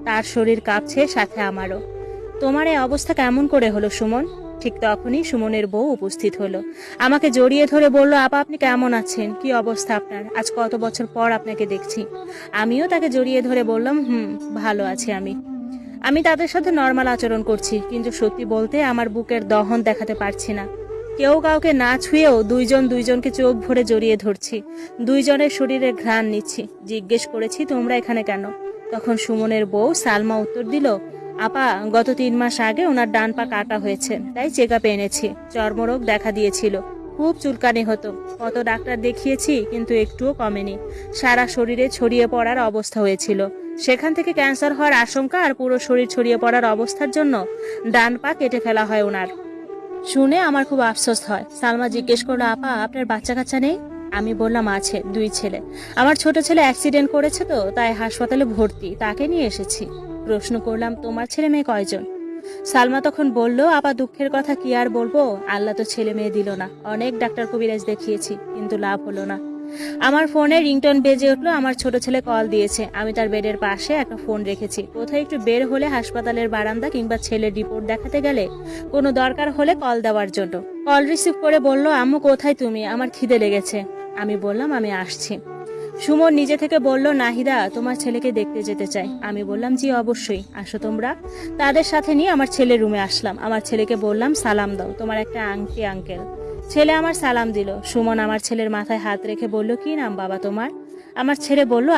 তার শরীর কাঁপছে, সাথে আমারও। তোমার এই অবস্থা কেমন করে হলো সুমন? ঠিক তখনই সুমনের বউ উপস্থিত হলো। আমাকে জড়িয়ে ধরে বলল, আপা আপনি কেমন আছেন, কি অবস্থা আপনার? আজ কত বছর পর আপনাকে দেখছি। আমিও তাকে জড়িয়ে ধরে বললাম, ভালো আছি আমি। আমি তাদের সাথে নর্মাল আচরণ করছি, কিন্তু সত্যি বলতে আমার বুকের দহন দেখাতে পারছি না। কেউ কাউকে না ছুঁয়েও দুইজন দুইজনকে চোখ ভরে জড়িয়ে ধরছি, দুইজনের শরীরে ঘ্রাণ নিচ্ছি। জিজ্ঞেস করেছি, তোমরা এখানে কেন? তখন সুমনের বউ সালমা উত্তর দিল, আপা গত 3 মাস আগে ওনার ডান পা কাটা হয়েছে, তাই চেক আপে এনেছি। চর্মরোগ দেখা দিয়েছিল, খুব চুলকানি হতো। কত ডাক্তার দেখিয়েছি, কিন্তু একটুও কমেনি। সারা শরীরে ছড়িয়ে পড়ার অবস্থা হয়েছিল। সেখান থেকে ক্যান্সার হওয়ার আশঙ্কা আর পুরো শরীর ছড়িয়ে পড়ার অবস্থার জন্য ডান পা কেটে ফেলা হয় ওনার। শুনে আমার খুব আফসোস হয়। সালমা জিজ্ঞেস করলো, আপা আপনার বাচ্চা কাচ্চা নেই? আমি বললাম, আছে, 2 ছেলে। আমার ছোট ছেলে অ্যাক্সিডেন্ট করেছে, তো তাই হাসপাতালে ভর্তি, তাকে নিয়ে এসেছি। প্রশ্ন করলাম, তোমার ছেলে মেয়ে কয়জন? সালমা তখন বলল, আপা দুঃখের কথা কি আর বলবো, আল্লাহ তো ছেলে মেয়ে দিল না। অনেক ডাক্তার কবিরাজ দেখিয়েছি, কিন্তু লাভ হলো না। আমার ফোনে রিংটোন বেজে উঠলো। আমার ছোট ছেলে কল দিয়েছে। আমি তার বেডের পাশে একটা ফোন রেখেছি। কোথায় একটু বের হলে, হাসপাতালের বারান্দা কিংবা ছেলের রিপোর্ট দেখাতে গেলে, কোনো দরকার হলে কল দেওয়ার জন্য। কল রিসিভ করে বলল, আম্মু কোথায় তুমি, আমার খিদে লেগেছে। আমি বললাম, আমি আসছি। সুমন নিজে থেকে বলল, নাহিদা তোমার ছেলেকে দেখতে যেতে চাই। আমি বললাম, জি অবশ্যই, আসো তোমরা। তাদের সাথে নিয়ে আমার ছেলের রুমে আসলাম। আমার ছেলেকে বললাম, সালাম দাও, তোমার একটা আংটি আঙ্কেল। ছেলে আমার সালাম দিল। সুমন আমার ছেলের মাথায় হাত রেখে বলল, কি নাম বাবা তোমার? আমার ছেলে বলল,